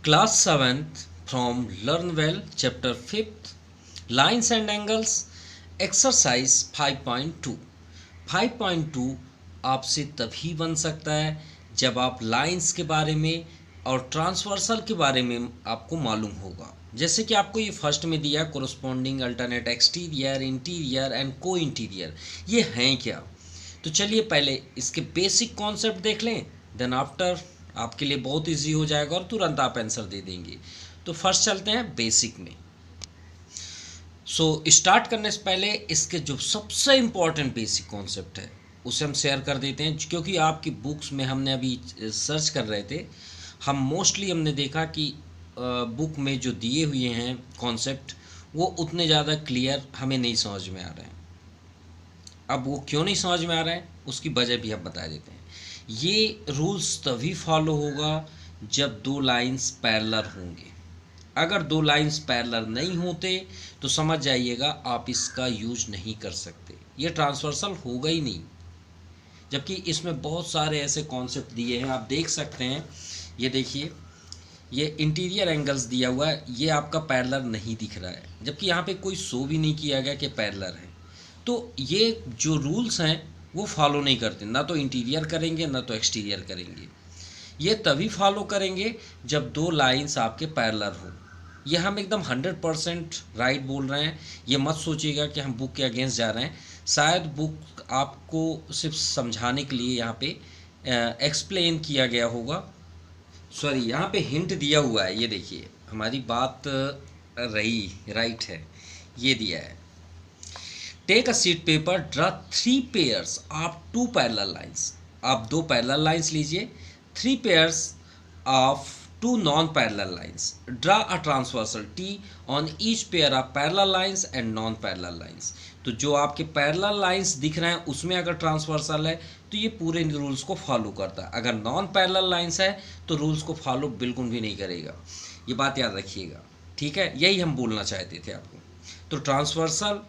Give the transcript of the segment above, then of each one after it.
Class 7th from Learn Well, Chapter 5th, Lines and Angles, Exercise 5.2. 5.2 आपसे तभी बन सकता है जब आप लाइंस के बारे में और ट्रांसवर्सल के बारे में आपको मालूम होगा। जैसे कि आपको ये फर्स्ट में दिया corresponding alternate exterior, interior and को इंटीरियर, ये हैं क्या? तो चलिए पहले इसके बेसिक कॉन्सेप्ट देख लें, देन आफ्टर आपके लिए बहुत इजी हो जाएगा और तुरंत आप आंसर दे देंगे। तो फर्स्ट चलते हैं बेसिक में। स्टार्ट करने से पहले इसके जो सबसे इम्पॉर्टेंट बेसिक कॉन्सेप्ट है उसे हम शेयर कर देते हैं, क्योंकि आपकी बुक्स में हमने अभी सर्च कर रहे थे, हम मोस्टली हमने देखा कि बुक में जो दिए हुए हैं कॉन्सेप्ट वो उतने ज़्यादा क्लियर हमें नहीं समझ में आ रहे हैं। अब वो क्यों नहीं समझ में आ रहा है उसकी वजह भी हम बता देते हैं। ये रूल्स तभी फॉलो होगा जब दो लाइंस पैरेलल होंगे। अगर दो लाइंस पैरेलल नहीं होते तो समझ जाइएगा आप इसका यूज नहीं कर सकते, ये ट्रांसवर्सल होगा ही नहीं। जबकि इसमें बहुत सारे ऐसे कॉन्सेप्ट दिए हैं, आप देख सकते हैं। ये देखिए, ये इंटीरियर एंगल्स दिया हुआ है, ये आपका पैरेलल नहीं दिख रहा है, जबकि यहाँ पे कोई शो भी नहीं किया गया कि पैरेलल है। तो ये जो रूल्स हैं वो फॉलो नहीं करते, ना तो इंटीरियर करेंगे ना तो एक्सटीरियर करेंगे। ये तभी फॉलो करेंगे जब दो लाइंस आपके पैरेलल हो। ये हम एकदम 100% राइट बोल रहे हैं, ये मत सोचिएगा कि हम बुक के अगेंस्ट जा रहे हैं। शायद बुक आपको सिर्फ समझाने के लिए यहाँ पे एक्सप्लेन किया गया होगा, सॉरी यहाँ पे हिंट दिया हुआ है। ये देखिए हमारी बात रही राइट है, ये दिया है। Take a sheet paper, draw 3 pairs of 2 parallel lines. आप दो पैरेलल लाइंस लीजिए, 3 pairs of 2 non parallel lines. Draw a transversal t on each pair of parallel lines and non parallel lines. तो जो आपके पैरेलल लाइंस दिख रहे हैं उसमें अगर ट्रांसवर्सल है तो ये पूरे रूल्स को फॉलो करता है। अगर नॉन पैरेलल लाइंस है तो रूल्स को फॉलो बिल्कुल भी नहीं करेगा। ये बात याद रखिएगा, ठीक है? यही हम बोलना चाहते थे आपको। तो ट्रांसवर्सल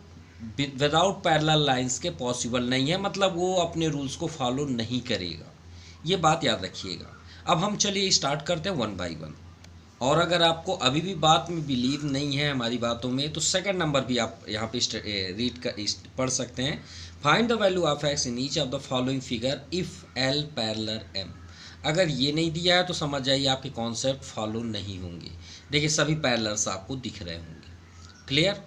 विदाउट पैरेलल लाइंस के पॉसिबल नहीं है, मतलब वो अपने रूल्स को फॉलो नहीं करेगा। ये बात याद रखिएगा। अब हम चलिए स्टार्ट करते हैं 1 बाई 1। और अगर आपको अभी भी बात में बिलीव नहीं है हमारी बातों में, तो सेकंड नंबर भी आप यहाँ पे रीड कर पढ़ सकते हैं। Find the value of x in each of the following figure if l parallel m. अगर ये नहीं दिया है तो समझ जाइए आपके कॉन्सेप्ट फॉलो नहीं होंगे। देखिए सभी पैरेलल्स आपको दिख रहे होंगे। क्लियर?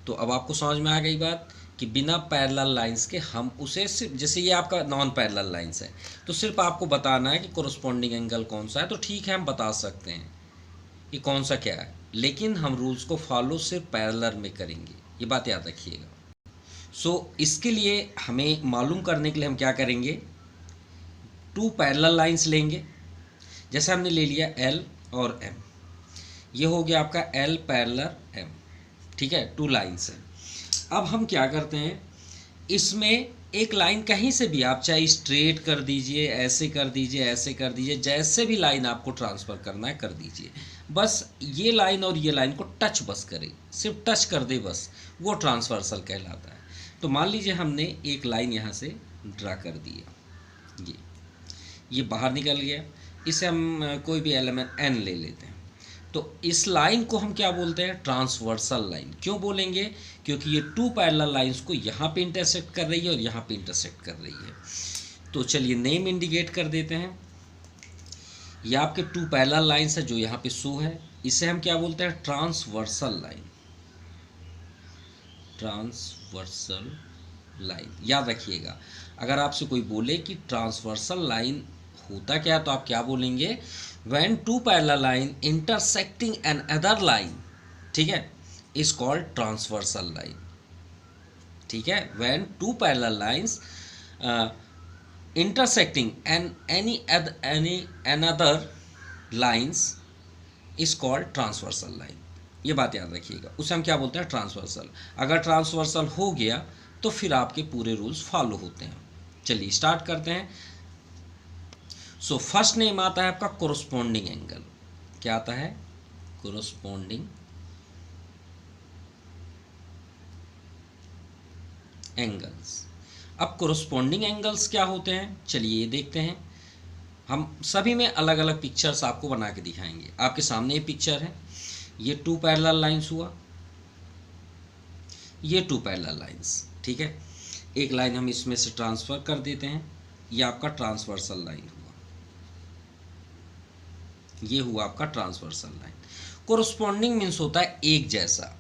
तो अब आपको समझ में आ गई बात कि बिना पैरेलल लाइंस के हम उसे सिर्फ, जैसे ये आपका नॉन पैरेलल लाइंस है तो सिर्फ आपको बताना है कि कोरस्पॉन्डिंग एंगल कौन सा है, तो ठीक है हम बता सकते हैं कि कौन सा क्या है, लेकिन हम रूल्स को फॉलो सिर्फ पैरेलल में करेंगे। ये बात याद रखिएगा। इसके लिए हमें मालूम करने के लिए हम क्या करेंगे, 2 पैरेलल लाइंस लेंगे। जैसे हमने ले लिया एल और एम, ये हो गया आपका एल पैरेलल एम, ठीक है? 2 लाइंस है। अब हम क्या करते हैं, इसमें एक लाइन कहीं से भी आप चाहे स्ट्रेट कर दीजिए, ऐसे कर दीजिए, ऐसे कर दीजिए, जैसे भी लाइन आपको ट्रांसफ़र करना है कर दीजिए। बस ये लाइन और ये लाइन को टच बस करे, सिर्फ टच कर दे बस, वो ट्रांसवर्सल कहलाता है। तो मान लीजिए हमने एक लाइन यहाँ से ड्रा कर दिया, ये बाहर निकल गया। इसे हम कोई भी एलिमेंट एन ले लेते हैं। तो इस लाइन को हम क्या बोलते हैं, ट्रांसवर्सल लाइन। क्यों बोलेंगे? क्योंकि ये 2 पैरेलल लाइंस को यहाँ पे इंटरसेक्ट कर रही है और यहाँ पे इंटरसेक्ट कर रही है। तो चलिए नेम इंडिकेट कर देते हैं। ये आपके 2 पैरेलल लाइंस है जो यहाँ पे शो है, इसे हम क्या बोलते हैं, ट्रांसवर्सल लाइन। ट्रांसवर्सल लाइन याद रखिएगा। अगर आपसे कोई बोले कि ट्रांसवर्सल लाइन होता क्या, तो आप क्या बोलेंगे, when 2 parallel line intersecting another line, ठीक है, is called transversal line, ठीक है? when 2 parallel lines intersecting any another lines is called transversal line। ये बात याद रखिएगा, उसे हम क्या बोलते हैं, ट्रांसवर्सल। अगर ट्रांसवर्सल हो गया तो फिर आपके पूरे रूल्स फॉलो होते हैं। चलिए स्टार्ट करते हैं। फर्स्ट नेम आता है आपका कोरस्पॉन्डिंग एंगल। क्या आता है, कोरस्पॉन्डिंग एंगल्स। अब कोरस्पॉन्डिंग एंगल्स क्या होते हैं, चलिए ये देखते हैं। हम सभी में अलग अलग पिक्चर्स आपको बना के दिखाएंगे। आपके सामने ये पिक्चर है, ये 2 पैरेलल लाइंस हुआ, ये 2 पैरेलल लाइंस, ठीक है। एक लाइन हम इसमें से ट्रांसफ़र कर देते हैं, ये आपका ट्रांसवर्सल लाइन हुआ, ये हुआ आपका ट्रांसवर्सल लाइन। कोरस्पॉन्डिंग मीन्स होता है एक जैसा,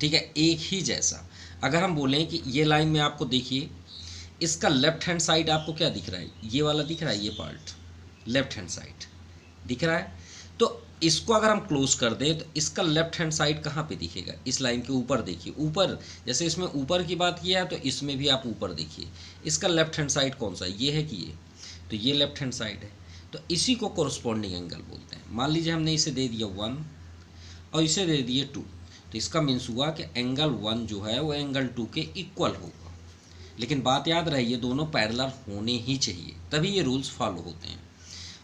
ठीक है, एक ही जैसा। अगर हम बोलें कि ये लाइन में आपको देखिए, इसका लेफ्ट हैंड साइड आपको क्या दिख रहा है, ये वाला दिख रहा है, ये पार्ट लेफ्ट हैंड साइड दिख रहा है। तो इसको अगर हम क्लोज कर दें तो इसका लेफ्ट हैंड साइड कहाँ पे दिखेगा, इस लाइन के ऊपर देखिए, ऊपर, जैसे इसमें ऊपर की बात किया है तो इसमें भी आप ऊपर देखिए, इसका लेफ्ट हैंड साइड कौन सा है, ये है कि ये, तो ये लेफ्ट हैंड साइड है। तो इसी को कोरस्पॉन्डिंग एंगल बोलते हैं। मान लीजिए हमने इसे दे दिया 1 और इसे दे दिए 2, तो इसका मीन्स हुआ कि एंगल 1 जो है वो एंगल 2 के इक्वल होगा। लेकिन बात याद रहे, ये दोनों पैरेलल होने ही चाहिए, तभी ये रूल्स फॉलो होते हैं।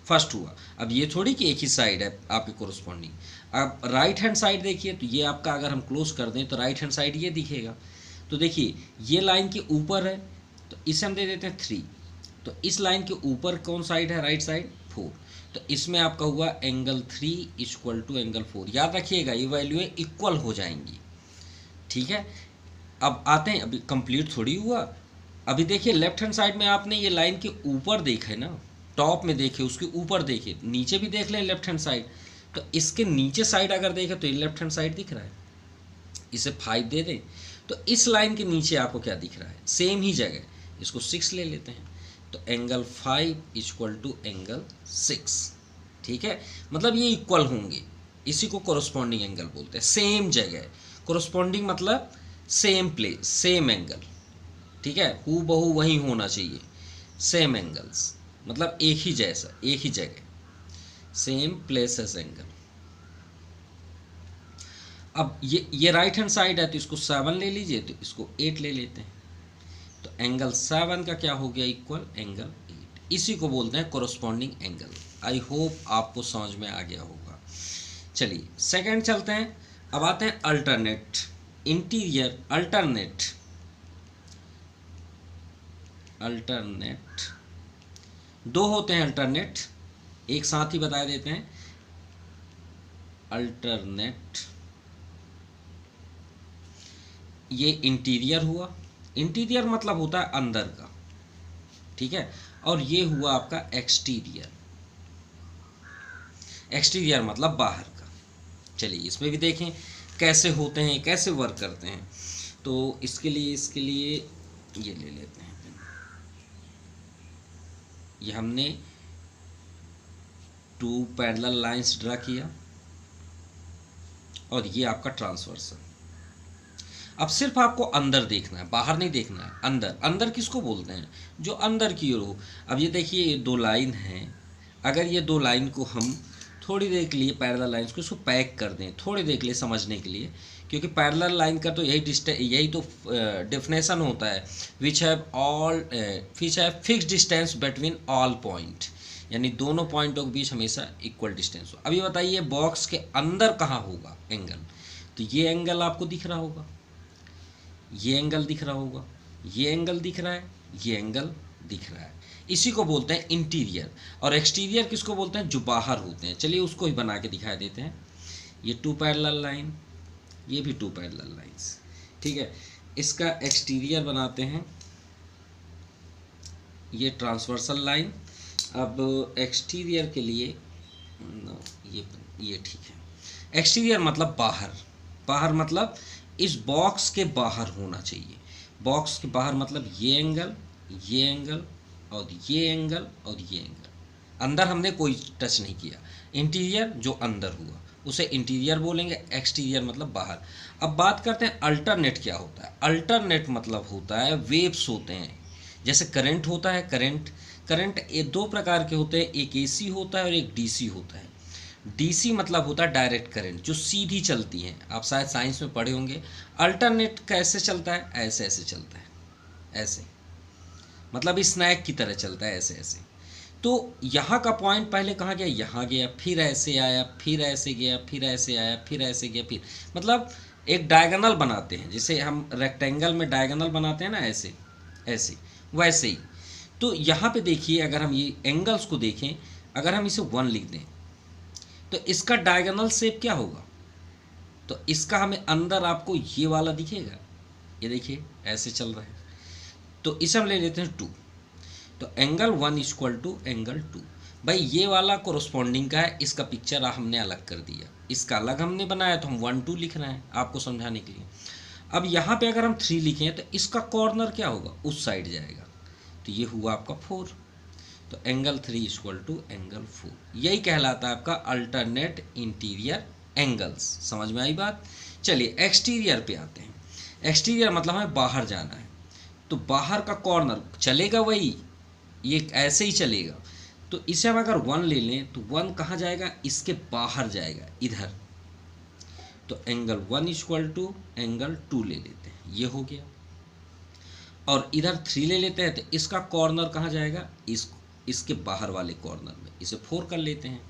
फर्स्ट हुआ। अब ये थोड़ी कि एक ही साइड है आपके कोरस्पॉन्डिंग। अब राइट हैंड साइड देखिए, तो ये आपका अगर हम क्लोज कर दें तो राइट हैंड साइड ये दिखेगा। तो देखिए ये लाइन के ऊपर है, तो इसे हम दे देते हैं 3। तो इस लाइन के ऊपर कौन साइड है, राइट साइड 4। तो इसमें आपका हुआ एंगल 3 इक्वल टू एंगल 4। याद रखिएगा ये वैल्यू इक्वल हो जाएंगी, ठीक है। अब आते हैं, अभी कंप्लीट थोड़ी हुआ। अभी देखिए लेफ्ट हैंड साइड में आपने ये लाइन के ऊपर देखा है ना, टॉप में देखे, उसके ऊपर देखे, नीचे भी देख लें लेफ्ट हैंड साइड। तो इसके नीचे साइड अगर देखें तो ये लेफ्ट हैंड साइड दिख रहा है, इसे 5 दे दें। तो इस लाइन के नीचे आपको क्या दिख रहा है, सेम ही जगह, इसको 6 ले लेते हैं। तो एंगल 5 इक्वल टू एंगल 6, ठीक है। मतलब ये इक्वल होंगे, इसी को कोरस्पॉन्डिंग एंगल बोलते हैं। सेम जगह, कोरस्पॉन्डिंग मतलब सेम प्लेस, सेम एंगल, ठीक है, हू बहू वही होना चाहिए। सेम एंगल्स मतलब एक ही जैसा, एक ही जगह, सेम प्लेसेस एंगल। अब ये राइट हैंड साइड है तो इसको 7 ले लीजिए, तो इसको 8 ले लेते हैं। तो एंगल 7 का क्या हो गया, इक्वल एंगल 8। इसी को बोलते हैं कोरस्पॉन्डिंग एंगल। आई होप आपको समझ में आ गया होगा। चलिए सेकंड चलते हैं। अब आते हैं अल्टरनेट, इंटीरियर अल्टरनेट, अल्टरनेट 2 होते हैं अल्टरनेट, एक साथ ही बता देते हैं। अल्टरनेट, ये इंटीरियर हुआ, इंटीरियर मतलब होता है अंदर का, ठीक है। और ये हुआ आपका एक्सटीरियर, एक्सटीरियर मतलब बाहर का। चलिए इसमें भी देखें कैसे होते हैं, कैसे वर्क करते हैं। तो इसके लिए ये ले लेते हैं, ये हमने 2 पैरेलल लाइंस ड्रा किया और ये आपका ट्रांसवर्सल। अब सिर्फ आपको अंदर देखना है, बाहर नहीं देखना है, अंदर। अंदर किसको बोलते हैं, जो अंदर की ओर हो। अब ये देखिए ये 2 लाइन हैं, अगर ये 2 लाइन को हम थोड़ी देर के लिए, पैरेलल लाइंस को, इसको पैक कर दें थोड़ी देर के लिए समझने के लिए, क्योंकि पैरेलल लाइन का तो यही तो डेफिनेशन होता है, which have fixed distance between all point, यानी दोनों पॉइंटों के बीच हमेशा इक्वल डिस्टेंस हो। अब ये बताइए बॉक्स के अंदर कहाँ होगा एंगल, तो ये एंगल आपको दिख रहा होगा, ये एंगल दिख रहा होगा, ये एंगल दिख रहा है, ये एंगल दिख रहा है। इसी को बोलते हैं इंटीरियर। और एक्सटीरियर किसको बोलते हैं, जो बाहर होते हैं। चलिए उसको ही बना के दिखा देते हैं। ये 2 पैरेलल लाइन, ये भी 2 पैरेलल लाइंस, ठीक है। इसका एक्सटीरियर बनाते हैं, ये ट्रांसवर्सल लाइन। अब एक्सटीरियर के लिए ये ठीक है। एक्सटीरियर मतलब बाहर, बाहर मतलब इस बॉक्स के बाहर होना चाहिए। बॉक्स के बाहर मतलब ये एंगल, ये एंगल और ये एंगल और ये एंगल। अंदर हमने कोई टच नहीं किया। इंटीरियर जो अंदर हुआ उसे इंटीरियर बोलेंगे, एक्सटीरियर मतलब बाहर। अब बात करते हैं अल्टरनेट क्या होता है। अल्टरनेट मतलब होता है वेव्स होते हैं, जैसे करंट होता है। करंट ये 2 प्रकार के होते हैं, एक एसी होता है और एक डीसी होता है। डीसी मतलब होता है डायरेक्ट करंट, जो सीधी चलती है, आप शायद साइंस में पढ़े होंगे। अल्टरनेट कैसे चलता है, ऐसे ऐसे चलता है, ऐसे मतलब स्नैक की तरह चलता है, ऐसे ऐसे। तो यहाँ का पॉइंट पहले कहाँ गया, यहाँ गया, फिर ऐसे आया, फिर ऐसे गया, फिर ऐसे आया, फिर ऐसे गया, फिर मतलब एक डायगोनल बनाते हैं, जैसे हम रेक्टेंगल में डायगोनल बनाते हैं ना, ऐसे ऐसे वैसे ही। तो यहाँ पे देखिए अगर हम ये एंगल्स को देखें अगर हम इसे 1 लिख दें तो इसका डायगोनल शेप क्या होगा, तो इसका हमें अंदर आपको ये वाला दिखेगा, ये देखिए ऐसे चल रहा है, तो इसे हम ले लेते हैं 2। तो एंगल 1 इक्वल टू एंगल 2। भाई ये वाला कोरस्पॉन्डिंग का है, इसका पिक्चर हमने अलग कर दिया, इसका अलग हमने बनाया, तो हम 1 2 लिख रहे हैं आपको समझाने के लिए। अब यहाँ पे अगर हम 3 लिखें तो इसका कॉर्नर क्या होगा, उस साइड जाएगा, तो ये हुआ आपका 4। तो एंगल 3 इक्वल टू एंगल 4, यही कहलाता है आपका अल्टरनेट इंटीरियर एंगल्स। समझ में आई बात। चलिए एक्सटीरियर पे आते हैं। एक्सटीरियर मतलब हमें बाहर जाना है, तो बाहर का कॉर्नर चलेगा वही, ये ऐसे ही चलेगा। तो इसे हम अगर 1 ले लें तो 1 कहाँ जाएगा, इसके बाहर जाएगा इधर, तो एंगल 1 इक्वल टू एंगल 2 ले लेते हैं, ये हो गया। और इधर 3 ले लेते हैं तो इसका कॉर्नर कहाँ जाएगा, इसके बाहर वाले कॉर्नर में, इसे 4 कर लेते हैं,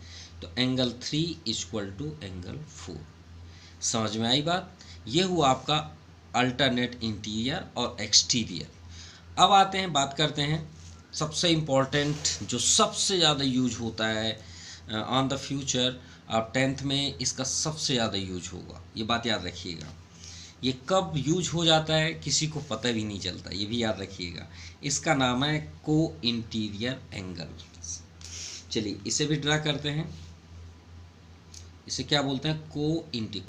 तो एंगल 3 इक्वल टू एंगल 4। समझ में आई बात। ये हुआ आपका अल्टरनेट इंटीरियर और एक्सटीरियर। अब आते हैं, बात करते हैं सबसे इम्पॉर्टेंट जो सबसे ज़्यादा यूज होता है ऑन द फ्यूचर, आप 10th में इसका सबसे ज़्यादा यूज होगा, ये बात याद रखिएगा। ये कब यूज हो जाता है किसी को पता भी नहीं चलता, ये भी याद रखिएगा। इसका नाम है को इंटीरियर एंगल। चलिए इसे भी ड्रा करते हैं। इसे क्या बोलते हैं,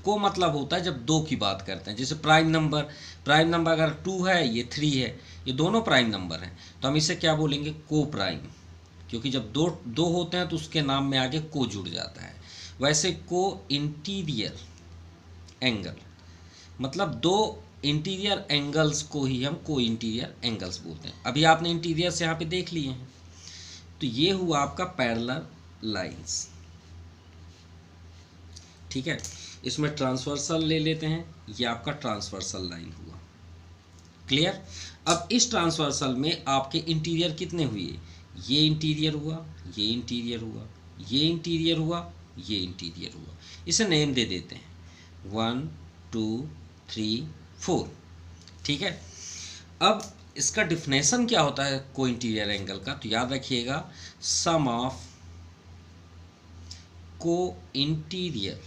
को मतलब होता है जब 2 की बात करते हैं, जैसे प्राइम नंबर अगर 2 है, ये 3 है, ये दोनों प्राइम नंबर हैं, तो हम इसे क्या बोलेंगे, को प्राइम, क्योंकि जब दो होते हैं तो उसके नाम में आगे को जुड़ जाता है। वैसे को इंटीरियर एंगल मतलब 2 इंटीरियर एंगल्स को ही हम को इंटीरियर एंगल्स बोलते हैं। अभी आपने इंटीरियर से यहाँ पे देख लिए हैं, तो ये हुआ आपका पैरेलल लाइंस, ठीक है। इसमें ट्रांसवर्सल ले लेते हैं, ये आपका ट्रांसवर्सल लाइन हुआ, क्लियर। अब इस ट्रांसवर्सल में आपके इंटीरियर कितने हुए, ये इंटीरियर हुआ, ये इंटीरियर हुआ, ये इंटीरियर हुआ, ये इंटीरियर हुआ। इसे नेम दे देते हैं 1 2 3 4, ठीक है। अब इसका डिफिनेशन क्या होता है को इंटीरियर एंगल का, तो याद रखिएगा, सम ऑफ को इंटीरियर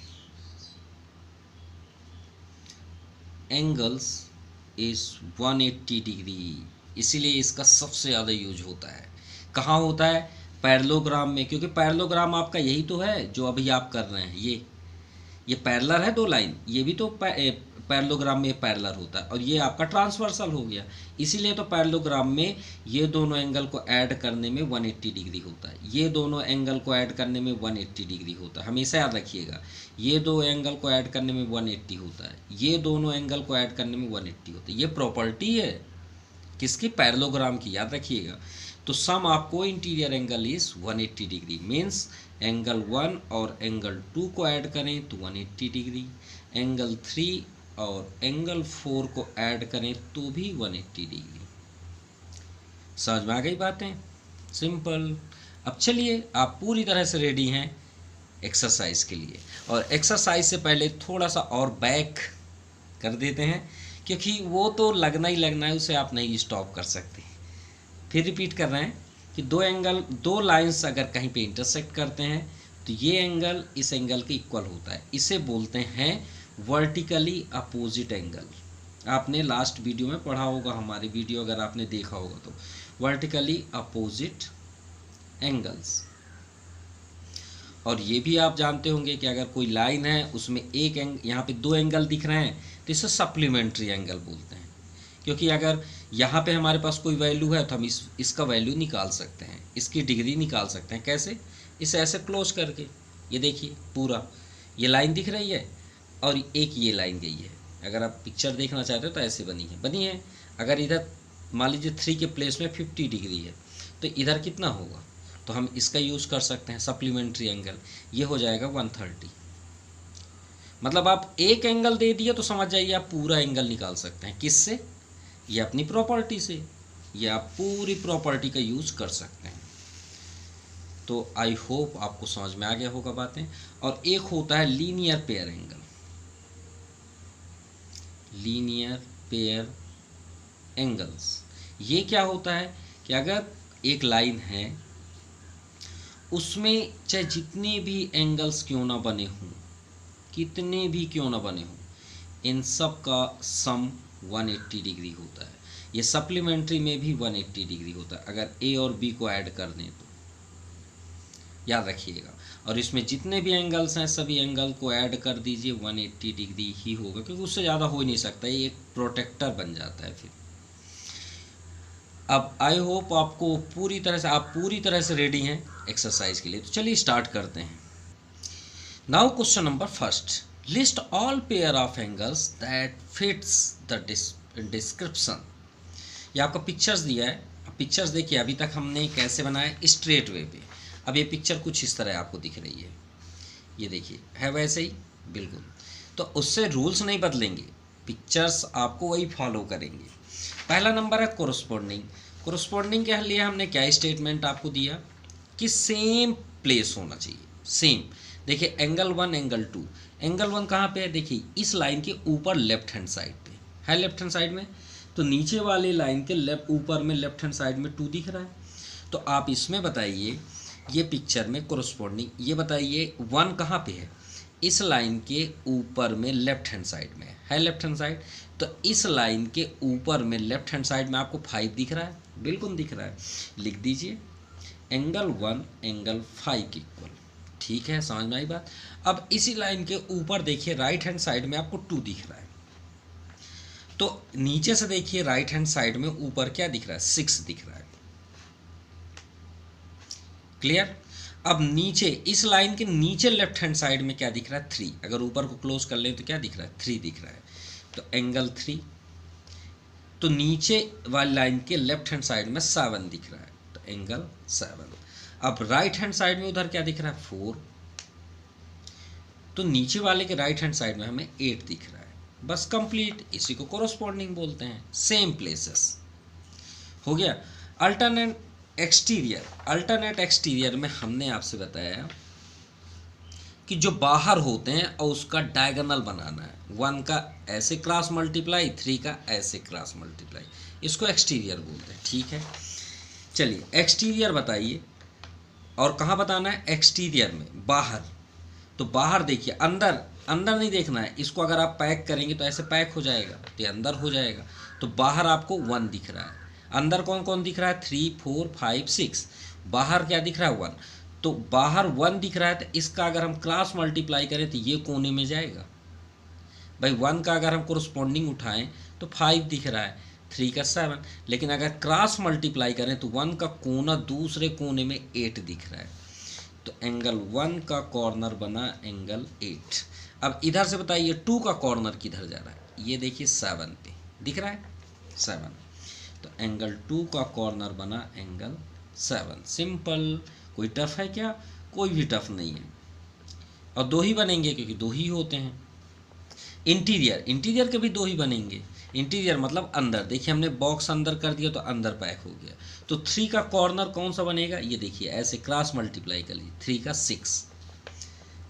एंगल्स इज 180 डिग्री। इसीलिए इसका सबसे ज़्यादा यूज होता है। कहाँ होता है, पैरेललोग्राम में, क्योंकि पैरेललोग्राम आपका यही तो है जो अभी आप कर रहे हैं। ये पैरेलल है 2 लाइन, ये भी तो पैरेललोग्राम में पैरेलल होता है, और ये आपका ट्रांसवर्सल हो गया। इसीलिए तो पैरेललोग्राम में ये दोनों एंगल को ऐड करने में 180 डिग्री होता है, ये दोनों एंगल को ऐड करने में 180 डिग्री होता है। हमेशा याद रखिएगा, ये 2 एंगल को ऐड करने में 180 होता है, ये दोनों एंगल को ऐड करने में 180 होता है। ये प्रॉपर्टी है किसकी, पैरेललोग्राम की, याद रखिएगा। तो सम आपको interior angle is 180 degree, means angle 1 और एंगल 2 को ऐड करें तो 180 डिग्री, एंगल 3 और एंगल 4 को ऐड करें तो भी 180 डिग्री। समझ में आ गई बातें, सिंपल। अब चलिए आप पूरी तरह से रेडी हैं एक्सरसाइज के लिए, और एक्सरसाइज से पहले थोड़ा सा और बैक कर देते हैं, क्योंकि वो तो लगना ही लगना है, उसे आप नहीं स्टॉप कर सकते। फिर रिपीट कर रहे हैं कि 2 लाइंस अगर कहीं पे इंटरसेक्ट करते हैं तो ये एंगल इस एंगल के इक्वल होता है, इसे बोलते हैं वर्टिकली अपोजिट एंगल। आपने लास्ट वीडियो में पढ़ा होगा, हमारी वीडियो अगर आपने देखा होगा तो, वर्टिकली अपोजिट एंगल्स। और ये भी आप जानते होंगे कि अगर कोई लाइन है उसमें यहाँ पे 2 एंगल दिख रहे हैं तो इसे सप्लीमेंट्री एंगल बोलते हैं, क्योंकि अगर यहाँ पे हमारे पास कोई वैल्यू है तो हम इसका वैल्यू निकाल सकते हैं, इसकी डिग्री निकाल सकते हैं। कैसे, इसे ऐसे क्लोज करके, ये देखिए पूरा ये लाइन दिख रही है और एक ये लाइन गई है। अगर आप पिक्चर देखना चाहते हो तो ऐसे बनी है। अगर इधर मान लीजिए 3 के प्लेस में 50 डिग्री है तो इधर कितना होगा, तो हम इसका यूज़ कर सकते हैं सप्लीमेंट्री एंगल, ये हो जाएगा 130। मतलब आप एक एंगल दे दिए तो समझ जाइए आप पूरा एंगल निकाल सकते हैं। किससे, ये अपनी प्रॉपर्टी से, ये आप पूरी प्रॉपर्टी का यूज़ कर सकते हैं। तो आई होप आपको समझ में आ गया होगा बातें। और एक होता है linear pair angle, linear pair angles. ये क्या होता है कि अगर एक लाइन है उसमें चाहे जितने भी एंगल्स क्यों ना बने हों, कितने भी क्यों ना बने हों, इन सब का सम 180 डिग्री होता है। ये सप्लीमेंट्री में भी 180 डिग्री होता है अगर ए और बी को ऐड कर दें तो, याद रखिएगा। और इसमें जितने भी एंगल्स हैं सभी एंगल को ऐड कर दीजिए, 180 डिग्री ही होगा, क्योंकि उससे ज़्यादा हो ही नहीं सकता, ये एक प्रोटेक्टर बन जाता है फिर। अब आई होप आपको पूरी तरह से रेडी हैं एक्सरसाइज के लिए। तो चलिए स्टार्ट करते हैं। Now question number first, list all pair of angles that fits the description. ये आपका पिक्चर्स दिया है। अब पिक्चर्स देखिए, अभी तक हमने कैसे बनाया, स्ट्रेट वे पे। अब ये पिक्चर कुछ इस तरह आपको दिख रही है, ये देखिए है वैसे ही बिल्कुल। तो उससे रूल्स नहीं बदलेंगे, पिक्चर्स आपको वही फॉलो करेंगे। पहला नंबर है कोरस्पॉन्डिंग। कोरस्पॉन्डिंग के लिए हमने क्या स्टेटमेंट आपको दिया कि सेम प्लेस होना चाहिए, सेम। देखिए एंगल 1 एंगल 2, एंगल 1 कहाँ पे है, देखिए इस लाइन के ऊपर लेफ्ट हैंड साइड पे है, लेफ्ट हैंड साइड में। तो नीचे वाले लाइन के ऊपर में लेफ्ट हैंड साइड में 2 दिख रहा है। तो आप इसमें बताइए, ये पिक्चर में कोरस्पॉन्डिंग, ये बताइए 1 कहाँ पे है, इस लाइन के ऊपर में लेफ्ट हैंड साइड में है, लेफ्ट हैंड साइड। तो इस लाइन के ऊपर में लेफ्ट हैंड साइड में आपको 5 दिख रहा है, बिल्कुल दिख रहा है। लिख दीजिए एंगल 1 एंगल 5 इक्वल, ठीक है, समझ में आई बात। अब इसी लाइन के ऊपर देखिए राइट हैंड साइड में आपको 2 दिख रहा है। तो नीचे से देखिए राइट हैंड साइड में ऊपर क्या दिख रहा है, 6 दिख रहा है। क्लियर। अब नीचे इस लाइन के नीचे लेफ्ट हैंड साइड में क्या दिख रहा है, 3। अगर ऊपर को क्लोज कर लें तो क्या दिख रहा है, 3 दिख रहा है। तो एंगल 3। तो नीचे वाली लाइन के लेफ्ट हैंड साइड में 7 दिख रहा है, तो एंगल 7। अब राइट हैंड साइड में उधर क्या दिख रहा है, 4। तो नीचे वाले के राइट हैंड साइड में हमें 8 दिख रहा है। बस कंप्लीट, इसी को कोरस्पॉन्डिंग बोलते हैं, सेम प्लेसेस हो गया। अल्टरनेट एक्सटीरियर, अल्टरनेट एक्सटीरियर में हमने आपसे बताया कि जो बाहर होते हैं और उसका डायगोनल बनाना है, 1 का ऐसे क्रॉस मल्टीप्लाई, 3 का ऐसे क्रॉस मल्टीप्लाई, इसको एक्सटीरियर बोलते हैं, ठीक है। चलिए एक्सटीरियर बताइए, और कहाँ बताना है, एक्सटीरियर में, बाहर। तो बाहर देखिए, अंदर अंदर नहीं देखना है, इसको अगर आप पैक करेंगे तो ऐसे पैक हो जाएगा, तो अंदर हो जाएगा। तो बाहर आपको 1 दिख रहा है, अंदर कौन कौन दिख रहा है, 3 4 5 6, बाहर क्या दिख रहा है, 1। तो बाहर 1 दिख रहा है, तो इसका अगर हम क्रॉस मल्टीप्लाई करें तो ये कोने में जाएगा भाई। 1 का अगर हम कोरस्पॉन्डिंग उठाएं तो 5 दिख रहा है, 3 का 7, लेकिन अगर क्रॉस मल्टीप्लाई करें तो 1 का कोना दूसरे कोने में 8 दिख रहा है। तो एंगल 1 का कॉर्नर बना एंगल 8। अब इधर से बताइए 2 का कॉर्नर किधर जा रहा है, ये देखिए 7 पे दिख रहा है, 7। तो एंगल 2 का कॉर्नर बना एंगल 7। सिंपल, कोई टफ है क्या, कोई भी टफ नहीं है। और 2 ही बनेंगे क्योंकि 2 ही होते हैं। इंटीरियर, इंटीरियर के भी 2 ही बनेंगे। इंटीरियर मतलब अंदर, देखिए हमने बॉक्स अंदर कर दिया तो अंदर पैक हो गया। तो 3 का कॉर्नर कौन सा बनेगा, ये देखिए ऐसे क्रॉस मल्टीप्लाई कर लीजिए, 3 का 6,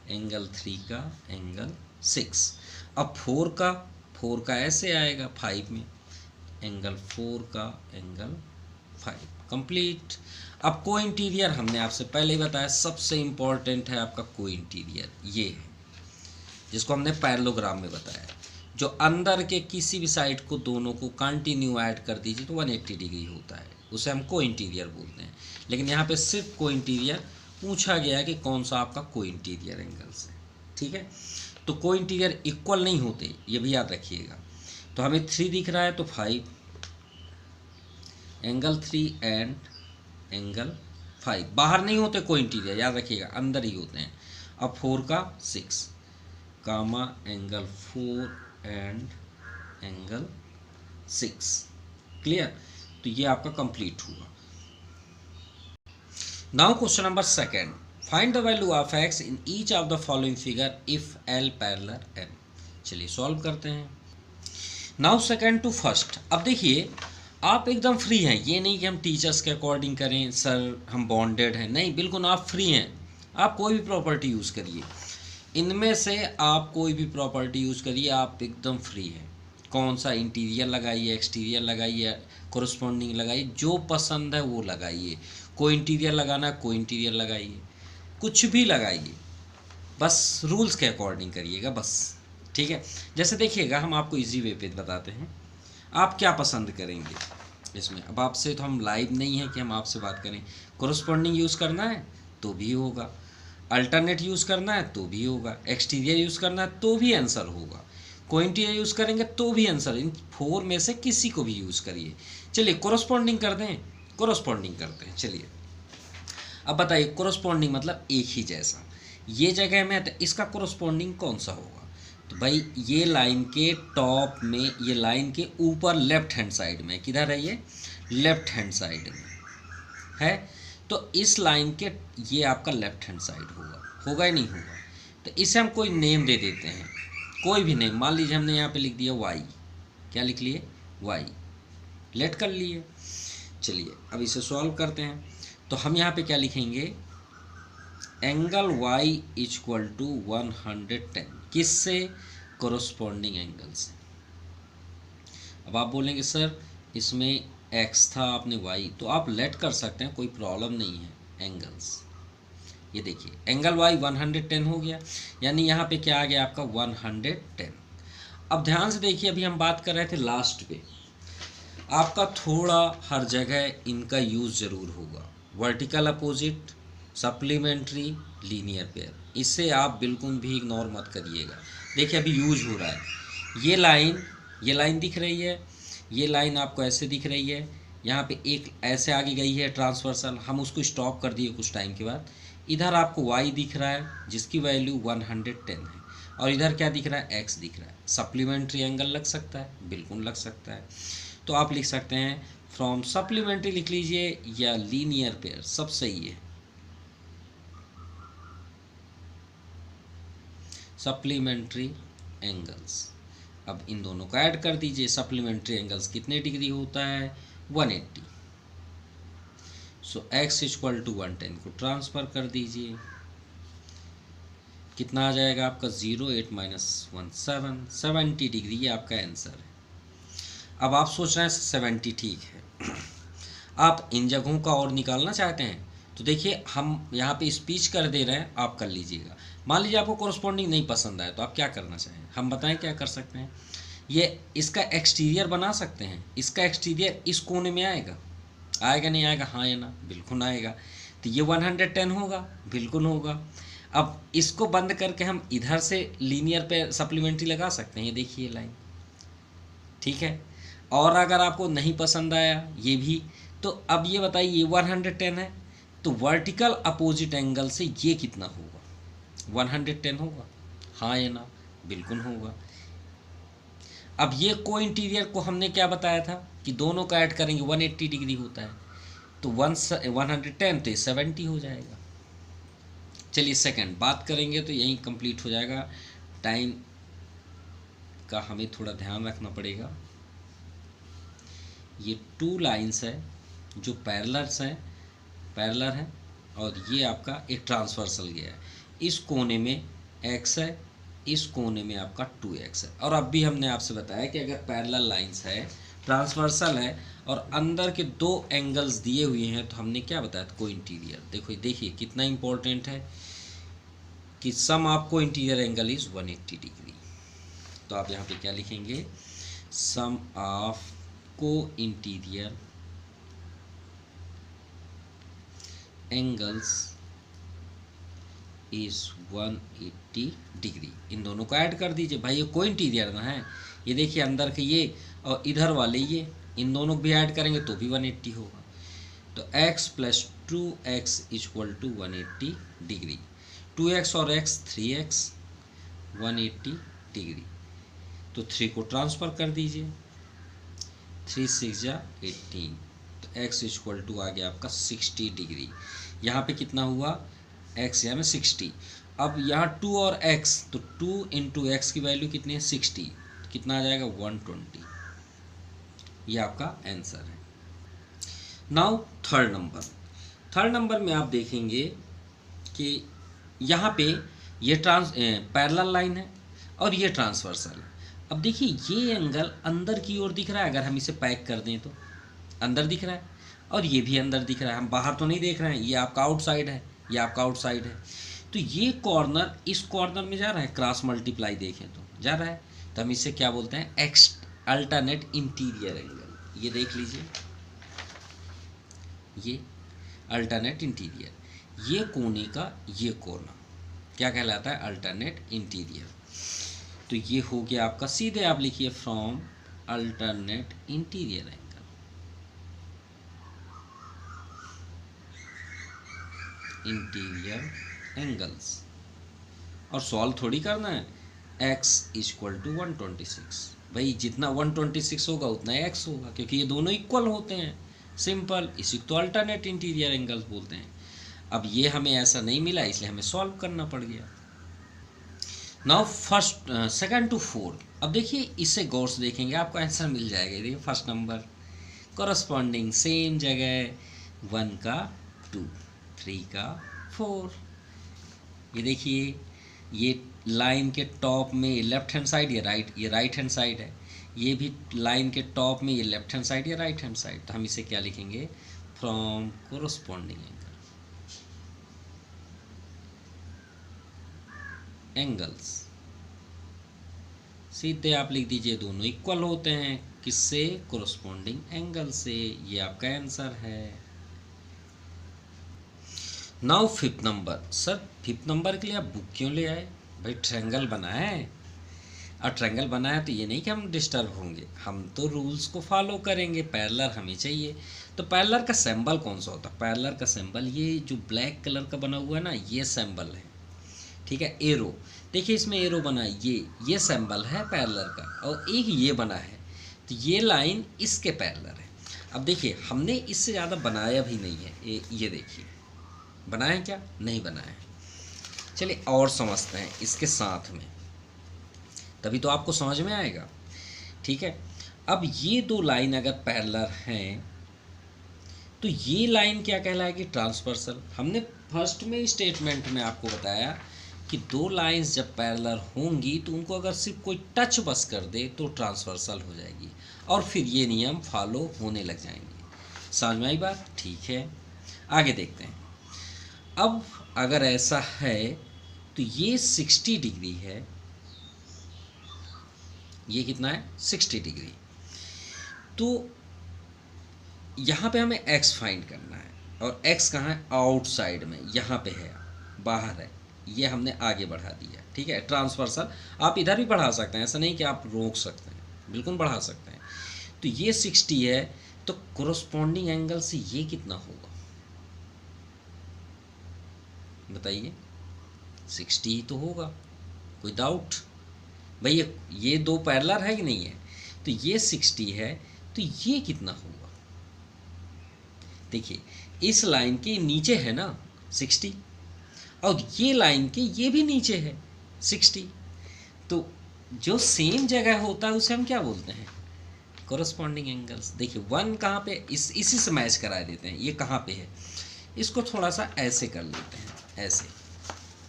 एंगल 3 का एंगल 6। अब 4 का ऐसे आएगा 5 में, एंगल 4 का एंगल 5, कंप्लीट। अब को इंटीरियर हमने आपसे पहले ही बताया, सबसे इम्पॉर्टेंट है आपका को इंटीरियर, ये है जिसको हमने पैरेललोग्राम में बताया। जो अंदर के किसी भी साइड को दोनों को कंटिन्यू ऐड कर दीजिए तो 180 डिग्री होता है, उसे हम को इंटीरियर बोलते हैं। लेकिन यहाँ पे सिर्फ को इंटीरियर पूछा गया कि कौन सा आपका को इंटीरियर एंगल से, ठीक है। तो को इंटीरियर इक्वल नहीं होते, ये भी याद रखिएगा। तो हमें 3 दिख रहा है तो 5, एंगल 3 एंड एंगल 5, बाहर नहीं होते को इंटीरियर, याद रखिएगा, अंदर ही होते हैं। अब 4 का 6, comma angle 4 and angle 6, clear. तो ये आपका कंप्लीट हुआ। Now question number second, find the value of x in each of the following figure if l parallel m। चलिए सॉल्व करते हैं। Now second to first. अब देखिए आप एकदम फ्री हैं, ये नहीं कि हम टीचर्स के अकॉर्डिंग करें, सर हम बॉन्डेड हैं, नहीं, बिल्कुल आप फ्री हैं। आप कोई भी प्रॉपर्टी यूज़ करिए, इनमें से आप कोई भी प्रॉपर्टी यूज़ करिए, आप एकदम फ्री हैं। कौन सा इंटीरियर लगाइए, एक्सटीरियर लगाइए, कोरस्पॉन्डिंग लगाइए, जो पसंद है वो लगाइए। को इंटीरियर लगाना है को इंटीरियर लगाइए, कुछ भी लगाइए, बस रूल्स के अकॉर्डिंग करिएगा बस, ठीक है। जैसे देखिएगा, हम आपको इजी वे पे बताते हैं, आप क्या पसंद करेंगे इसमें। अब आपसे तो हम लाइव नहीं है कि हम आपसे बात करें, कोरस्पॉन्डिंग यूज़ करना है तो भी होगा, अल्टरनेट यूज़ करना है तो भी होगा, एक्सटीरियर यूज़ करना है तो भी आंसर होगा, कोइंटियर यूज़ करेंगे तो भी आंसर, इन 4 में से किसी को भी यूज़ करिए। चलिए कोरस्पॉन्डिंग कर दें, कोरस्पॉन्डिंग करते हैं। चलिए अब बताइए, कोरस्पॉन्डिंग मतलब एक ही जैसा, ये जगह में तो इसका कोरस्पॉन्डिंग कौन सा होगा। तो भाई ये लाइन के टॉप में, ये लाइन के ऊपर लेफ्ट हैंड साइड में, किधर है ये, लेफ्ट हैंड साइड में है, तो इस लाइन के ये आपका लेफ्ट हैंड साइड होगा, होगा या नहीं होगा। तो इसे हम कोई नेम दे देते हैं, कोई भी नेम, मान लीजिए हमने यहाँ पे लिख दिया वाई, क्या लिख लिए, वाई, लेट कर लिए। चलिए अब इसे सॉल्व करते हैं, तो हम यहाँ पे क्या लिखेंगे, एंगल y इक्वल टू 110, किससे, कोरस्पॉन्डिंग एंगल से। अब आप बोलेंगे सर इसमें x था, आपने y, तो आप लेट कर सकते हैं, कोई प्रॉब्लम नहीं है एंगल्स। ये देखिए एंगल y 110 हो गया, यानी यहाँ पे क्या आ गया आपका 110। अब ध्यान से देखिए, अभी हम बात कर रहे थे लास्ट पे, आपका थोड़ा हर जगह इनका यूज़ ज़रूर होगा, vertical opposite, supplementary, linear pair, इससे आप बिल्कुल भी इग्नोर मत करिएगा। देखिए अभी यूज हो रहा है, ये लाइन दिख रही है, ये लाइन आपको ऐसे दिख रही है, यहाँ पे एक ऐसे आगे गई है ट्रांसवर्सल, हम उसको स्टॉप कर दिए कुछ टाइम के बाद। इधर आपको y दिख रहा है जिसकी वैल्यू 110 है, और इधर क्या दिख रहा है, x दिख रहा है। सप्लीमेंट्री एंगल लग सकता है, बिल्कुल लग सकता है। तो आप लिख सकते हैं फ्रॉम सप्लीमेंट्री लिख लीजिए, या लीनियर पेयर, सब सही है। सप्लीमेंट्री एंगल्स, अब इन दोनों को ऐड कर दीजिए, सप्लीमेंट्री एंगल्स कितने डिग्री होता है, 180। सो x इक्वल टू 110 को ट्रांसफ़र कर दीजिए, कितना आ जाएगा आपका 08 माइनस 17, 70 डिग्री, ये आपका आंसर है। अब आप सोच रहे हैं 70 ठीक है, आप इन जगहों का और निकालना चाहते हैं, तो देखिए हम यहाँ पे स्पीच कर दे रहे हैं, आप कर लीजिएगा। मान लीजिए आपको कोरस्पॉन्डिंग नहीं पसंद आए, तो आप क्या करना चाहें, हम बताएं क्या कर सकते हैं। ये इसका एक्सटीरियर बना सकते हैं, इसका एक्सटीरियर इस कोने में आएगा, आएगा नहीं आएगा, हाँ या ना, बिल्कुल आएगा। तो ये 110 होगा, बिल्कुल होगा। अब इसको बंद करके हम इधर से लीनियर पे सप्लीमेंट्री लगा सकते हैं, ये देखिए लाइन, ठीक है। और अगर आपको नहीं पसंद आया ये भी, तो अब ये बताइए ये 110 है, तो वर्टिकल अपोजिट एंगल से ये कितना होगा, 110 होगा, हाँ या ना, बिल्कुल होगा। अब ये को इंटीरियर को हमने क्या बताया था कि दोनों का ऐड करेंगे 180 डिग्री होता है, तो 110 तो 70 हो जाएगा। चलिए सेकंड बात करेंगे तो यहीं कंप्लीट हो जाएगा, टाइम का हमें थोड़ा ध्यान रखना पड़ेगा। ये 2 लाइंस है जो पैरेलल है, और ये आपका एक ट्रांसवर्सल गया है, इस कोने में x है, इस कोने में आपका 2x है। और अब भी हमने आपसे बताया कि अगर पैरेलल लाइंस है, ट्रांसवर्सल है, और अंदर के 2 एंगल्स दिए हुए हैं, तो हमने क्या बताया था, को इंटीरियर। देखिए कितना इंपॉर्टेंट है कि सम ऑफ को इंटीरियर एंगल इज 180 डिग्री। तो आप यहाँ पे क्या लिखेंगे, सम ऑफ को इंटीरियर एंगल्स इज 180 डिग्री। इन दोनों को ऐड कर दीजिए, भाई ये को इंटीरियर ना है, ये देखिए अंदर के ये और इधर वाले ये, इन दोनों को भी ऐड करेंगे तो भी 180 होगा। तो x plus 2x equal to 180 degree, 2x और x 3x 180 डिग्री। तो 3 को ट्रांसफ़र कर दीजिए, 3 6 जा 18, तो x इक्वल टू आ गया आपका 60 डिग्री। यहाँ पे कितना हुआ, x यानी 60। अब यहाँ 2 और x, तो 2 इंटू एक्स की वैल्यू कितनी है, 60, तो कितना आ जाएगा 120। ये आपका आंसर है। नाउ थर्ड नंबर में आप देखेंगे कि यहाँ पे ये पैरेलल लाइन है और ये ट्रांसवर्सल है। अब देखिए ये एंगल अंदर की ओर दिख रहा है, अगर हम इसे पैक कर दें तो अंदर दिख रहा है, और ये भी अंदर दिख रहा है, हम बाहर तो नहीं देख रहे हैं, ये आपका आउटसाइड है, ये आपका आउटसाइड है। तो ये कॉर्नर इस कॉर्नर में जा रहा है, क्रॉस मल्टीप्लाई देखें तो जा रहा है, तो हम इसे क्या बोलते हैं, एक्स अल्टरनेट इंटीरियर एंगल। ये देख लीजिए, ये अल्टरनेट इंटीरियर, ये कोने का ये कोना क्या कहलाता है, अल्टरनेट इंटीरियर। तो ये हो गया आपका, सीधे आप लिखिए from alternate interior angle, interior angles. और सॉल्व थोड़ी करना है, x इक्वल टू 126, भाई जितना 126 होगा उतना x होगा, क्योंकि ये दोनों इक्वल होते हैं, सिंपल। इसी तो अल्टरनेट इंटीरियर एंगल्स बोलते हैं। अब ये हमें ऐसा नहीं मिला, इसलिए हमें सॉल्व करना पड़ गया। Now first second to fourth, अब देखिए इससे गौर से देखेंगे आपको आंसर मिल जाएगा। देखिए फर्स्ट नंबर कॉरस्पॉन्डिंग सेम जगह, 1 का 2, 3 का 4। ये देखिए ये लाइन के टॉप में लेफ्ट हैंड साइड, ये राइट हैंड साइड है। ये भी लाइन के टॉप में ये लेफ्ट हैंड साइड, ये राइट हैंड साइड। तो हम इसे क्या लिखेंगे, फ्रॉम कोरस्पॉन्डिंग एंगल्स। सीधे आप लिख दीजिए दोनों इक्वल होते हैं, किससे, कोरस्पॉन्डिंग एंगल से। ये आपका आंसर है। Now fifth number, sir fifth number के लिए आप बुक क्यों ले आए, भाई ट्रायंगल बना है। और ट्रायंगल बना है तो ये नहीं कि हम डिस्टर्ब होंगे, हम तो रूल्स को फॉलो करेंगे, पैरेलल हमें चाहिए। तो पैरेलल का सिंबल कौन सा होता है, पैरेलल का सिंबल ये जो ब्लैक कलर का बना हुआ है ना, ये सिंबल है, ठीक है, एरो। देखिए इसमें एरो बना है, ये सिंबल है पैरेलल का, और एक ये बना है, तो ये लाइन इसके पैरेलल है। अब देखिए हमने इससे ज़्यादा बनाया भी नहीं है, ये देखिए बनाया है क्या, नहीं बनाया है। चलिए और समझते हैं इसके साथ में, तभी तो आपको समझ में आएगा, ठीक है। अब ये दो लाइन अगर पैरेलल हैं तो ये लाइन क्या कहलाएगी, ट्रांसवर्सल। हमने फर्स्ट में स्टेटमेंट में आपको बताया कि दो लाइंस जब पैरेलल होंगी तो उनको अगर सिर्फ कोई टच बस कर दे तो ट्रांसवर्सल हो जाएगी, और फिर ये नियम फॉलो होने लग जाएंगे। समझ में आई बात, ठीक है। आगे देखते हैं। अब अगर ऐसा है तो ये 60 डिग्री है, ये कितना है, 60 डिग्री। तो यहाँ पे हमें x फाइंड करना है, और x कहाँ है, आउटसाइड में, यहाँ पे है, बाहर है, ये हमने आगे बढ़ा दिया, ठीक है। ट्रांसवर्सल आप इधर भी बढ़ा सकते हैं, ऐसा नहीं कि आप रोक सकते हैं, बिल्कुल बढ़ा सकते हैं। तो ये 60 है, तो कोरस्पॉन्डिंग एंगल से ये कितना होगा, बताइए, 60 ही तो होगा, कोई डाउट भाई। ये दो पैरेलल है कि नहीं है, तो ये 60 है, तो ये कितना होगा। देखिए इस लाइन के नीचे है ना 60, और ये लाइन के ये भी नीचे है 60, तो जो सेम जगह होता है उसे हम क्या बोलते हैं, कोरस्पॉन्डिंग एंगल्स। देखिए 1 कहाँ पे, इसी से मैच करा देते हैं, ये कहाँ पे है, इसको थोड़ा सा ऐसे कर लेते हैं, ऐसे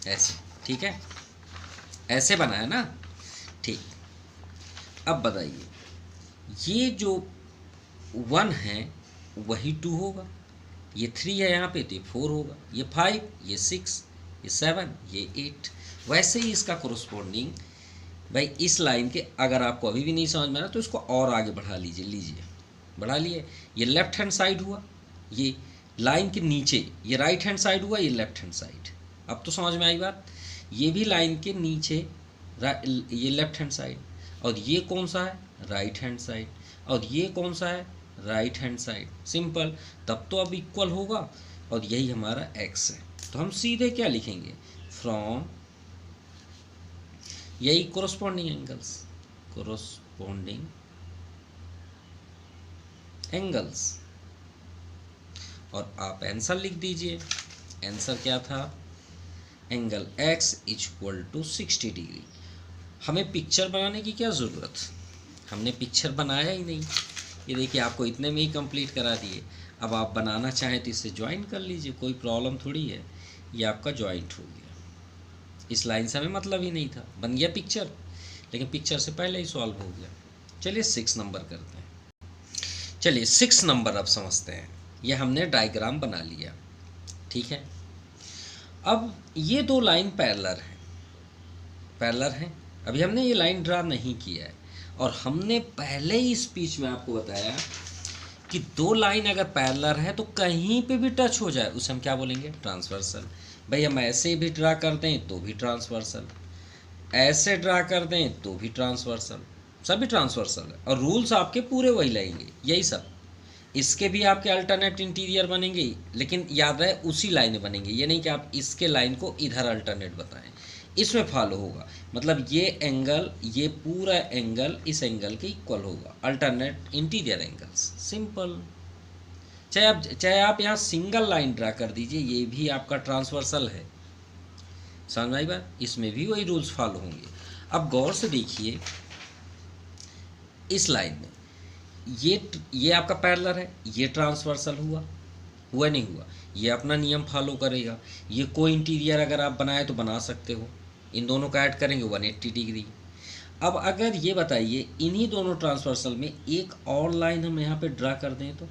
ऐसे, ठीक है, ऐसे बनाया ना, ठीक। अब बताइए ये जो 1 है वही 2 होगा, ये 3 है यहाँ पे तो ये 4 होगा, ये 5, ये 6, ये 7, ये 8। वैसे ही इसका कोरस्पॉन्डिंग भाई इस लाइन के, अगर आपको अभी भी नहीं समझ में आ रहा तो इसको और आगे बढ़ा लीजिए, बढ़ा लिए। ये लेफ्ट हैंड साइड हुआ, ये लाइन के नीचे ये राइट हैंड साइड हुआ, ये लेफ्ट हैंड साइड। अब तो समझ में आई बात। ये भी लाइन के नीचे ये लेफ्ट हैंड साइड, और ये कौन सा है, राइट हैंड साइड, और ये कौन सा है, राइट हैंड साइड। सिंपल, तब तो अब इक्वल होगा, और यही हमारा x है। तो हम सीधे क्या लिखेंगे, फ्रॉम, यही कोरस्पॉन्डिंग एंगल्स, कोरस्पॉन्डिंग एंगल्स। और आप आंसर लिख दीजिए, आंसर क्या था, angle x equal to 60 degree. हमें पिक्चर बनाने की क्या ज़रूरत, हमने पिक्चर बनाया ही नहीं। ये देखिए आपको इतने में ही कंप्लीट करा दिए। अब आप बनाना चाहें तो इससे ज्वाइन कर लीजिए, कोई प्रॉब्लम थोड़ी है। ये आपका ज्वाइंट हो गया, इस लाइन से हमें मतलब ही नहीं था, बन गया पिक्चर, लेकिन पिक्चर से पहले ही सॉल्व हो गया। चलिए 6 नंबर करते हैं। चलिए 6 नंबर अब समझते हैं। ये हमने डायग्राम बना लिया, ठीक है। अब ये दो लाइन पैरेलल हैं। अभी हमने ये लाइन ड्रा नहीं किया है, और हमने पहले ही स्पीच में आपको बताया कि दो लाइन अगर पैरेलल है तो कहीं पे भी टच हो जाए उसे हम क्या बोलेंगे, ट्रांसवर्सल। भाई हम ऐसे भी ड्रा कर दें तो भी ट्रांसवर्सल, ऐसे ड्रा कर दें तो भी ट्रांसवर्सल, सभी ट्रांसवर्सल है। और रूल्स आपके पूरे वही लगेंगे, यही सब। इसके भी आपके अल्टरनेट इंटीरियर बनेंगे, लेकिन याद रहे उसी लाइन में बनेंगे, ये नहीं कि आप इसके लाइन को इधर अल्टरनेट बताएं, इसमें फॉलो होगा। मतलब ये एंगल, ये पूरा एंगल इस एंगल के इक्वल होगा, अल्टरनेट इंटीरियर एंगल्स, सिंपल। चाहे आप यहाँ सिंगल लाइन ड्रा कर दीजिए, ये भी आपका ट्रांसवर्सल है। समझ में आई बात, इसमें भी वही रूल्स फॉलो होंगे। अब गौर से देखिए इस लाइन में, ये आपका पैरेलल है, ये ट्रांसवर्सल हुआ नहीं हुआ, ये अपना नियम फॉलो करेगा। ये कोई इंटीरियर अगर आप बनाए तो बना सकते हो, इन दोनों का ऐड करेंगे 180 डिग्री। अब अगर ये बताइए इन्हीं दोनों ट्रांसवर्सल में एक और लाइन हम यहाँ पे ड्रा कर दें तो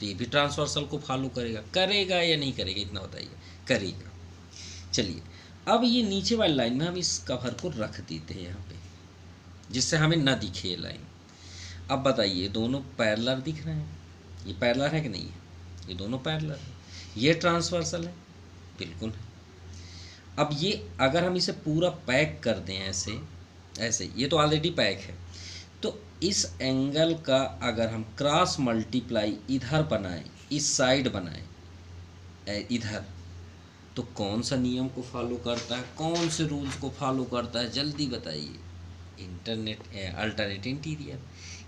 ये भी ट्रांसवर्सल को फॉलो करेगा या नहीं करेगा, इतना बताइए, करेगा। चलिए अब ये नीचे वाली लाइन में हम इस कवर को रख देते हैं यहाँ पे, जिससे हमें ना दिखे ये लाइन। अब बताइए दोनों पैरेलल दिख रहे हैं, ये पैरेलल है कि नहीं है, ये दोनों पैरेलल है। ये ट्रांसवर्सल है, बिल्कुल है। अब ये अगर हम इसे पूरा पैक कर दें ऐसे, ये तो ऑलरेडी पैक है, तो इस एंगल का अगर हम क्रॉस मल्टीप्लाई इधर बनाएं, इस साइड बनाएं इधर, तो कौन सा नियम को फॉलो करता है, कौन से रूल्स को फॉलो करता है, जल्दी बताइए। Alternate interior.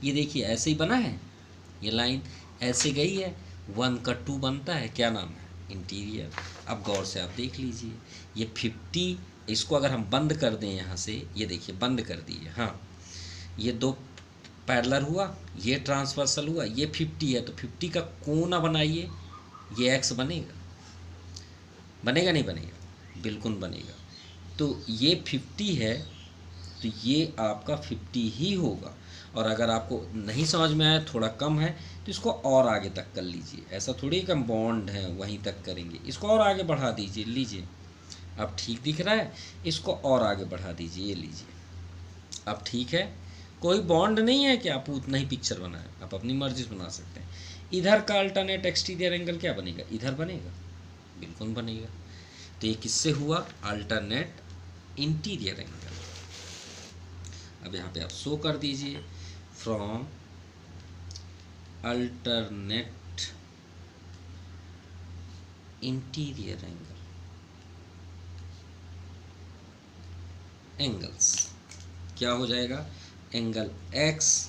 ये देखिए ऐसे ही बना है, ये लाइन ऐसे गई है, 1 का 2 बनता है, क्या नाम है, इंटीरियर। अब गौर से आप देख लीजिए, ये 50, इसको अगर हम बंद कर दें यहाँ से, ये देखिए बंद कर दिए, हाँ, ये दो पैरेलल हुआ, ये ट्रांसवर्सल हुआ, ये 50 है, तो 50 का कोना बनाइए, ये एक्स बनेगा नहीं बनेगा, बिल्कुल बनेगा। तो ये 50 है तो ये आपका 50 ही होगा। और अगर आपको नहीं समझ में आया, थोड़ा कम है, तो इसको और आगे तक कर लीजिए, ऐसा थोड़ी कम बॉन्ड है वहीं तक करेंगे, इसको और आगे बढ़ा दीजिए, लीजिए अब ठीक दिख रहा है, इसको और आगे बढ़ा दीजिए, ये लीजिए अब ठीक है। कोई बॉन्ड नहीं है कि आप उतना ही पिक्चर बनाएं, आप अपनी मर्जी से बना सकते हैं। इधर का अल्टरनेट एक्सटीरियर एंगल क्या बनेगा, इधर बनेगा, बिल्कुल बनेगा। तो ये किससे हुआ, अल्टरनेट इंटीरियर एंगल। अब यहाँ पे आप शो कर दीजिए, फ्रॉम अल्टरनेट इंटीरियर एंगल्स क्या हो जाएगा, angle x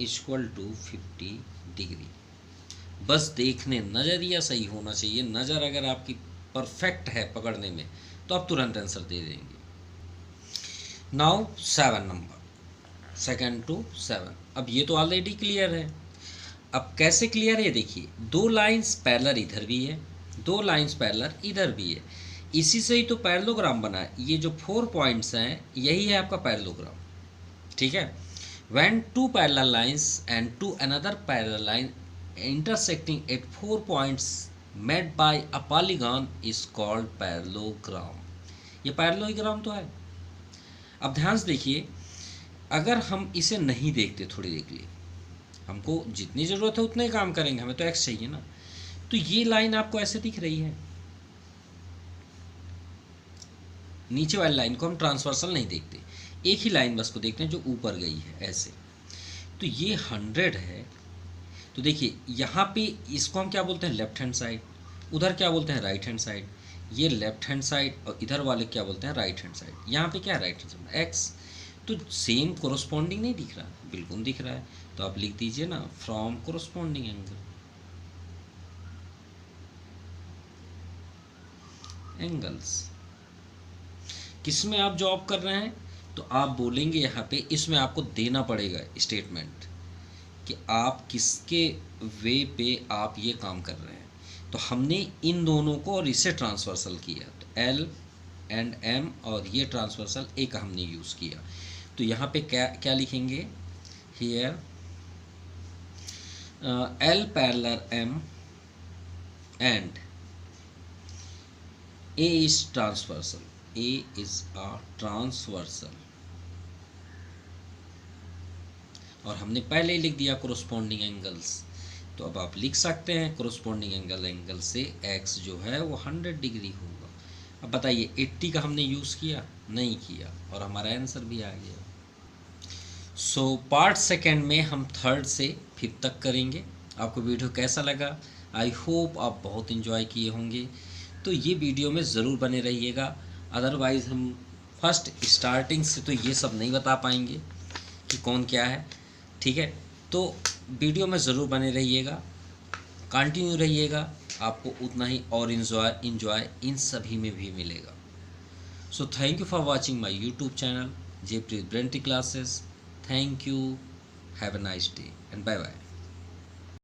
equal to 50 degree. बस देखने, नज़रिया सही होना चाहिए, नज़र अगर आपकी परफेक्ट है पकड़ने में तो आप तुरंत आंसर दे देंगे। Now 7 number, 2 to 7। अब ये तो ऑलरेडी क्लियर है। अब कैसे क्लियर है, देखिए दो लाइंस पैरेलल इधर भी है, दो लाइंस पैरेलल इधर भी है, इसी से ही तो पैरेललोग्राम बना है। ये जो 4 पॉइंट्स हैं यही है आपका पैरेललोग्राम, ठीक है। When 2 parallel lines and to another parallel line intersecting at 4 points made by a polygon is called parallelogram। ये पैरेललोग्राम तो है। अब ध्यान से देखिए, अगर हम इसे नहीं देखते थोड़ी देर के लिए, हमको जितनी ज़रूरत है उतना ही काम करेंगे, हमें तो एक्स चाहिए ना, तो ये लाइन आपको ऐसे दिख रही है, नीचे वाली लाइन को हम ट्रांसवर्सल नहीं देखते, एक ही लाइन बस को देखते हैं जो ऊपर गई है ऐसे। तो ये 100 है, तो देखिए यहाँ पे इसको हम क्या बोलते हैं, लेफ्ट हैंड साइड, उधर क्या बोलते हैं, राइट हैंड साइड। ये लेफ्ट हैंड साइड और इधर वाले क्या बोलते हैं, राइट हैंड साइड। यहाँ पे क्या है, राइट हैंड साइड, एक्स। तो सेम कोरोस्पॉन्डिंग नहीं दिख रहा, बिल्कुल दिख रहा है। तो आप लिख दीजिए ना, फ्रॉम कोरोस्पॉन्डिंग एंगल्स। किस में आप जॉब कर रहे हैं, तो आप बोलेंगे यहाँ पे, इसमें आपको देना पड़ेगा स्टेटमेंट कि आप किसके वे पे आप ये काम कर रहे हैं। तो हमने इन दोनों को और इसे ट्रांसवर्सल किया, तो L एंड M, और ये ट्रांसवर्सल A का हमने यूज़ किया। तो यहाँ पे क्या लिखेंगे, here L parallel M and A is transversal, A is a transversal, और हमने पहले ही लिख दिया कोरोस्पोंडिंग एंगल्स। तो अब आप लिख सकते हैं कोरोस्पोंडिंग एंगल से एक्स जो है वो 100 डिग्री होगा। अब बताइए 80 का हमने यूज़ किया नहीं किया, और हमारा आंसर भी आ गया। सो पार्ट सेकेंड में हम थर्ड से फिफ्थ तक करेंगे। आपको वीडियो कैसा लगा? आई होप आप बहुत इन्जॉय किए होंगे। तो ये वीडियो में ज़रूर बने रहिएगा, अदरवाइज़ हम फर्स्ट स्टार्टिंग से तो ये सब नहीं बता पाएंगे कि कौन क्या है। ठीक है, तो वीडियो में ज़रूर बने रहिएगा, कंटिन्यू रहिएगा, आपको उतना ही और इन्जॉय इन सभी में भी मिलेगा। So thank you for watching my YouTube channel Jaypreet Brainty classes. Thank you, have a nice day and bye bye.